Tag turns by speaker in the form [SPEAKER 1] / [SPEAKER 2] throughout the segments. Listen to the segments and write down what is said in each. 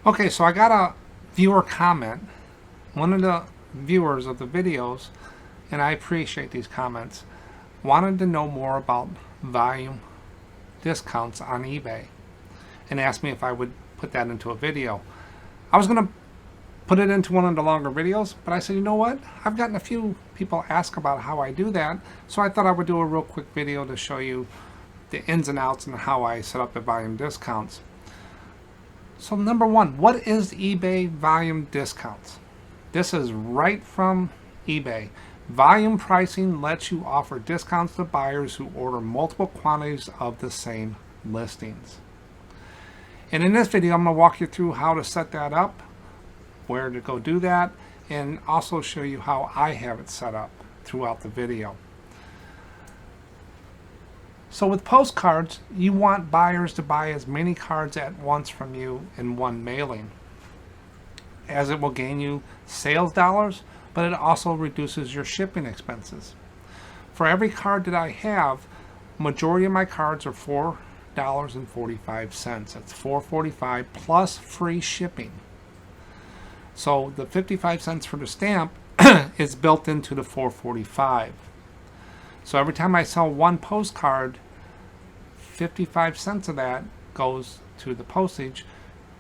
[SPEAKER 1] Okay, so I got a viewer comment, one of the viewers of the videos, and I appreciate these comments, wanted to know more about volume discounts on eBay and asked me if I would put that into a video. I was going to put it into one of the longer videos, but I said, you know what? I've gotten a few people ask about how I do that, so I thought I would do a real quick video to show you the ins and outs and how I set up the volume discounts. So number one, what is eBay volume discounts? This is right from eBay. Volume pricing lets you offer discounts to buyers who order multiple quantities of the same listings. And in this video, I'm going to walk you through how to set that up, where to go do that, and also show you how I have it set up throughout the video. So with postcards, you want buyers to buy as many cards at once from you in one mailing, as it will gain you sales dollars, but it also reduces your shipping expenses. For every card that I have, majority of my cards are $4.45. That's $4.45 plus free shipping. So the 55 cents for the stamp is built into the $4.45. So every time I sell one postcard, 55 cents of that goes to the postage.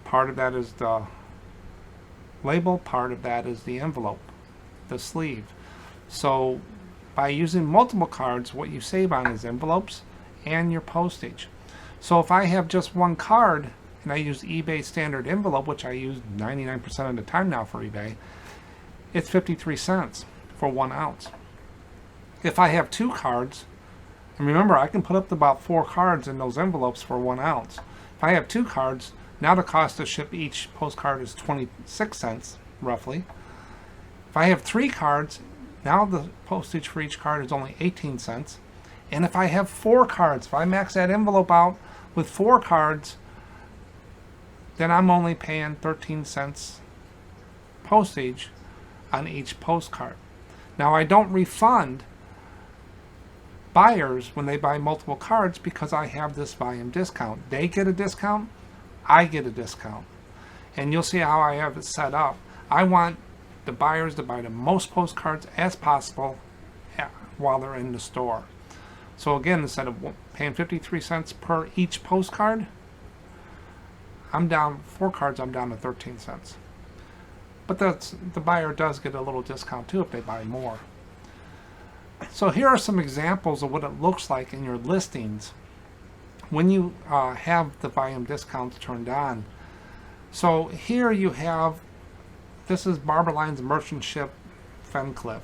[SPEAKER 1] Part of that is the label, part of that is the envelope, the sleeve. So by using multiple cards, what you save on is envelopes and your postage. So if I have just one card and I use eBay standard envelope, which I use 99% of the time now for eBay, it's 53 cents for 1 ounce. If I have two cards, and remember I can put up to about 4 cards in those envelopes for 1 ounce. If I have 2 cards, now the cost to ship each postcard is 26 cents, roughly. If I have 3 cards, now the postage for each card is only 18 cents. And if I have 4 cards, if I max that envelope out with 4 cards, then I'm only paying 13 cents postage on each postcard. Now I don't refund buyers when they buy multiple cards because I have this volume discount. They get a discount, I get a discount. And you'll see how I have it set up. I want the buyers to buy the most postcards as possible while they're in the store. So again, instead of paying 53 cents per each postcard, I'm down 4 cards, I'm down to 13 cents. But the buyer does get a little discount too if they buy more. So here are some examples of what it looks like in your listings when you have the volume discounts turned on. So here you have, this is Barber Line's Merchant Ship Fencliff.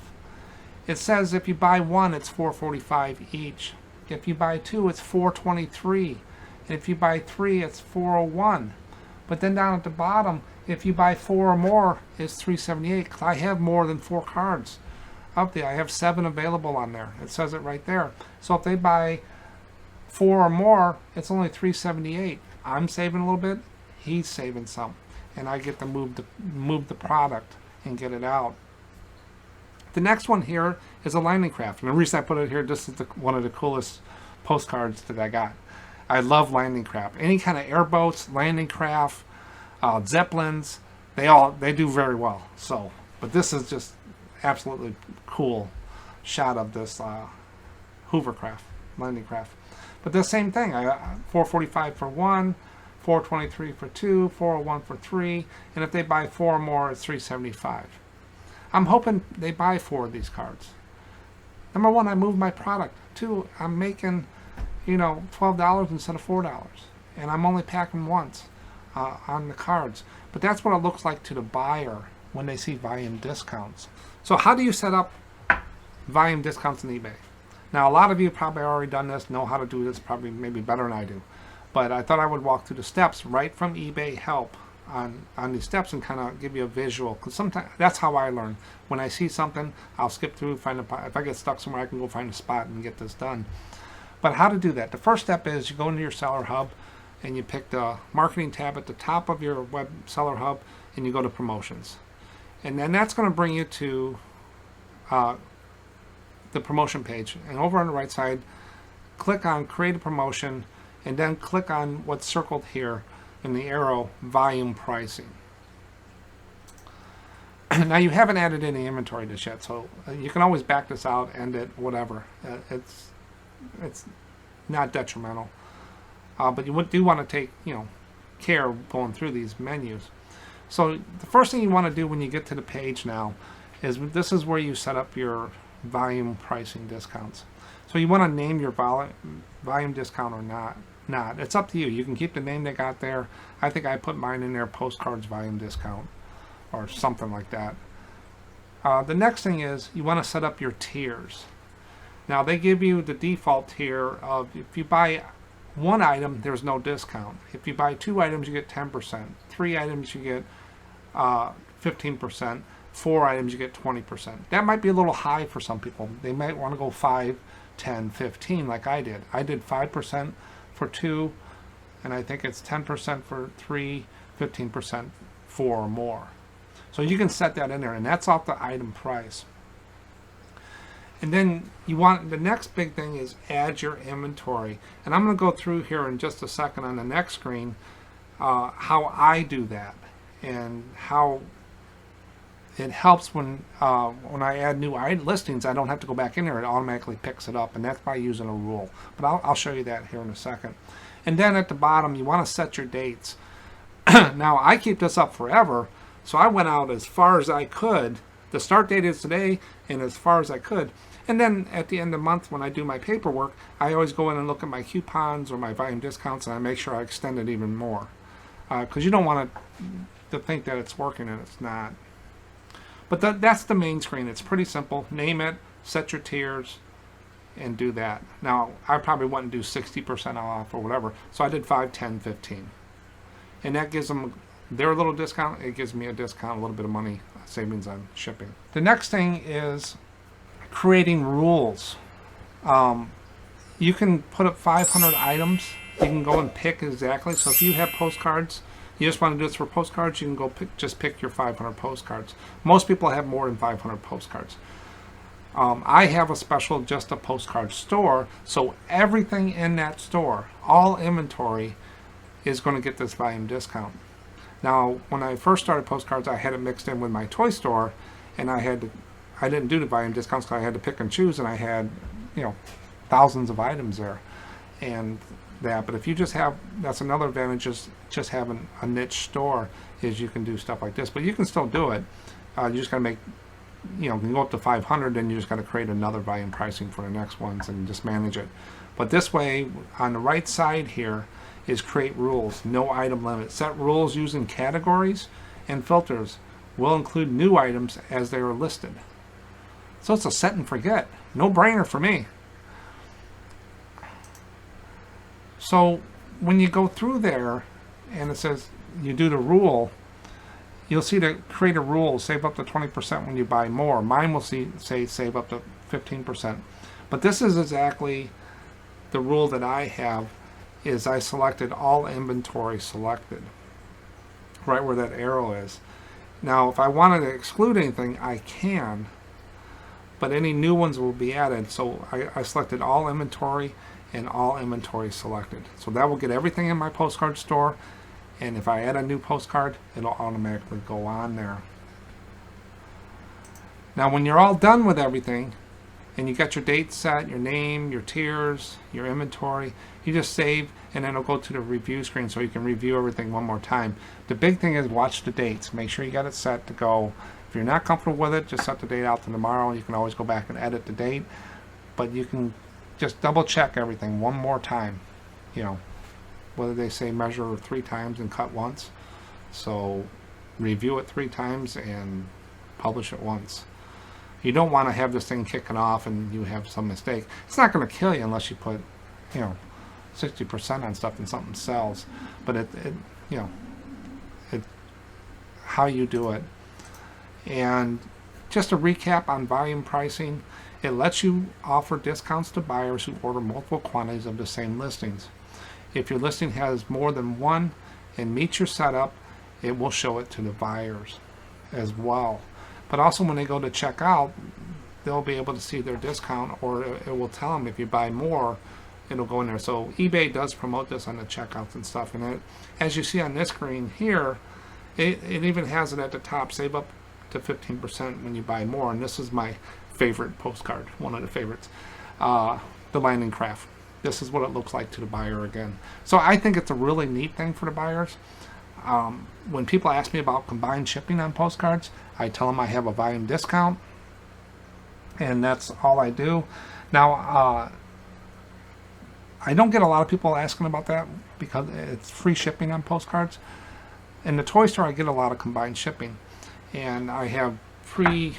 [SPEAKER 1] It says if you buy 1, it's $4.45 each. If you buy 2, it's $4.23. And if you buy 3, it's $4.01. But then down at the bottom, if you buy 4 or more, it's $3.78, because I have more than 4 cards up there. I have 7 available on there. It says it right there. So if they buy 4 or more, it's only $3.78. I'm saving a little bit, he's saving some, and I get to move the product and get it out. The next one here is a landing craft. And the reason I put it here, this is one of the coolest postcards that I got. I love landing craft. Any kind of airboats, landing craft, zeppelins, they do very well. So, but this is just absolutely cool shot of this hovercraft, landing craft. But the same thing, $4.45 for 1, $4.23 for 2, $4.01 for 3, and if they buy 4 or more, it's $3.75. I'm hoping they buy 4 of these cards. Number 1, I moved my product. 2, I'm making, $12 instead of $4, and I'm only packing once on the cards. But that's what it looks like to the buyer when they see volume discounts. So how do you set up volume discounts in eBay? Now a lot of you probably already done this, know how to do this probably maybe better than I do. But I thought I would walk through the steps right from eBay help on these steps and kind of give you a visual, because sometimes that's how I learn. When I see something, I'll skip through, if I get stuck somewhere, I can go find a spot and get this done. But how to do that? The first step is you go into your Seller Hub and you pick the marketing tab at the top of your web Seller Hub and you go to promotions. And then that's going to bring you to the promotion page. And over on the right side, click on create a promotion and then click on what's circled here. in the arrow, volume pricing. Now you haven't added any inventory just yet, so you can always back this out, end it, whatever. It's not detrimental, but you do want to take care of going through these menus. So the first thing you want to do when you get to the page now is this is where you set up your volume pricing discounts. So you want to name your volume discount or not. It's up to you. You can keep the name they got there. I think I put mine in there, Postcards volume discount, or something like that. The next thing is you want to set up your tiers. Now they give you the default tier of if you buy one item, there's no discount. If you buy 2 items, you get 10%. 3 items, you get 15%. 4 items, you get 20%. That might be a little high for some people. They might want to go 5, 10, 15 like I did. I did 5% for 2, and I think it's 10% for 3, 15% 4 or more. So you can set that in there, and that's off the item price. And then you want, the next big thing is add your inventory. And I'm going to go through here in just a second on the next screen how I do that and how it helps when I add new listings. I don't have to go back in there. It automatically picks it up, and that's by using a rule. But I'll show you that here in a second. And then at the bottom, you want to set your dates. Now, I keep this up forever, so I went out as far as I could. The start date is today, and as far as I could. And then at the end of the month, when I do my paperwork, I always go in and look at my coupons or my volume discounts, and I make sure I extend it even more. Because you don't want to think that it's working and it's not. But that's the main screen. It's pretty simple. Name it, set your tiers, and do that. Now, I probably wouldn't do 60% off or whatever, so I did 5, 10, 15. And that gives them their little discount. It gives me a discount, a little bit of money savings on shipping. The next thing is creating rules. You can put up 500 items. You can go and pick exactly. So if you have postcards, you just want to do this for postcards, you can go just pick your 500 postcards. Most people have more than 500 postcards. I have a special just a postcard store, so everything in that store, all inventory, is going to get this volume discount. Now, when I first started postcards, I had it mixed in with my toy store, and I didn't do the volume discounts because I had to pick and choose, and I had thousands of items there, and that. But if you just have, that's another advantage, is just having a niche store, is you can do stuff like this. But you can still do it. You just got to make, you can go up to 500, and you just got to create another volume pricing for the next ones and just manage it. But this way, on the right side here, is create rules, no item limit. Set rules using categories and filters. Will include new items as they are listed. So it's a set and forget. No brainer for me. So when you go through there and it says you do the rule, you'll see to create a rule, save up to 20% when you buy more. Mine will say save up to 15%. But this is exactly the rule that I have, is I selected all inventory selected, right where that arrow is. Now, if I wanted to exclude anything, I can, but any new ones will be added. So I selected all inventory and all inventory selected. So that will get everything in my postcard store, and if I add a new postcard, it'll automatically go on there. Now, when you're all done with everything, and you got your date set, your name, your tiers, your inventory, you just save, and then it'll go to the review screen so you can review everything one more time. The big thing is watch the dates. Make sure you got it set to go. If you're not comfortable with it, just set the date out to tomorrow. You can always go back and edit the date, but you can just double check everything one more time. Whether they say measure 3 times and cut once. So review it 3 times and publish it once. You don't want to have this thing kicking off and you have some mistake. It's not going to kill you unless you put 60% on stuff and something sells. But it how you do it. And just a recap on volume pricing, it lets you offer discounts to buyers who order multiple quantities of the same listings. If your listing has more than one and meets your setup, it will show it to the buyers as well. But also when they go to check out, they'll be able to see their discount, or it will tell them if you buy more, it'll go in there. So eBay does promote this on the checkouts and stuff. And it, as you see on this screen here, it even has it at the top, save up to 15% when you buy more. And this is my favorite postcard, one of the favorites, the Landing Craft. This is what it looks like to the buyer again. So I think it's a really neat thing for the buyers. When people ask me about combined shipping on postcards, I tell them I have a volume discount, and that's all I do. Now, I don't get a lot of people asking about that because it's free shipping on postcards. In the toy store, I get a lot of combined shipping, and I have pre-done,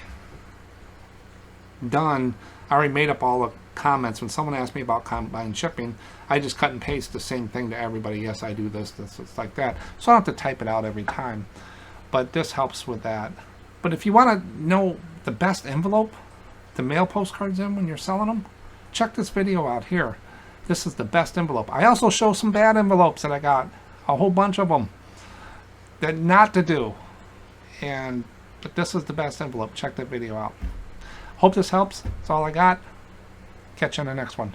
[SPEAKER 1] I already made up all the comments. When someone asks me about combined shipping, I just cut and paste the same thing to everybody. Yes, I do this, it's like that. So I don't have to type it out every time, but this helps with that. But if you want to know the best envelope to mail postcards in when you're selling them, check this video out here. This is the best envelope. I also show some bad envelopes that I got, a whole bunch of them, that not to do. But this is the best envelope. Check that video out. Hope this helps. That's all I got. Catch you on the next one.